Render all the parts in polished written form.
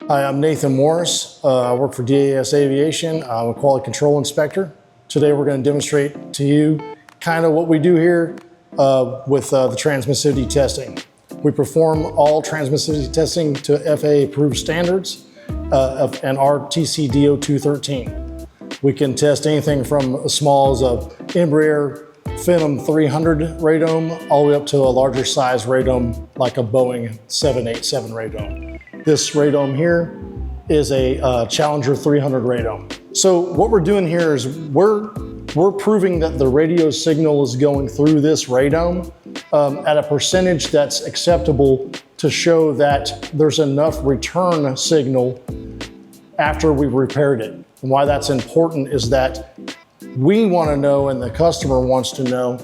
Hi, I'm Nathan Morris. I work for DAS Aviation. I'm a quality control inspector. Today we're going to demonstrate to you kind of what we do here with the transmissivity testing. We perform all transmissivity testing to FAA approved standards and RTC DO213. We can test anything from as small as a Embraer Phenom 300 radome all the way up to a larger size radome like a Boeing 787 radome. This radome here is a Challenger 300 radome. So what we're doing here is we're proving that the radio signal is going through this radome at a percentage that's acceptable to show that there's enough return signal after we've repaired it. And why that's important is that we want to know, and the customer wants to know,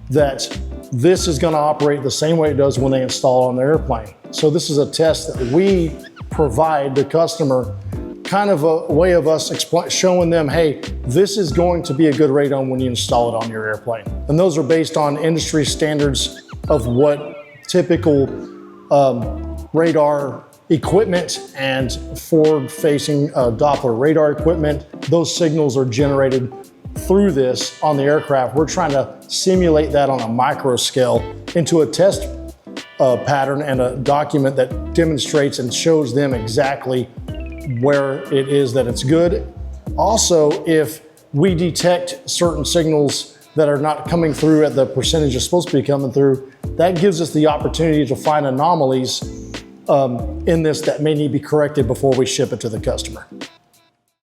that this is going to operate the same way it does when they install it on the airplane. So this is a test that we provide the customer, kind of a way of us showing them, hey, this is going to be a good radome when you install it on your airplane. And those are based on industry standards of what typical radar equipment and forward-facing Doppler radar equipment, those signals are generated through this on the aircraft. We're trying to simulate that on a micro scale into a test pattern and a document that demonstrates and shows them exactly where it is that it's good. Also, if we detect certain signals that are not coming through at the percentage it's supposed to be coming through, that gives us the opportunity to find anomalies in this that may need to be corrected before we ship it to the customer.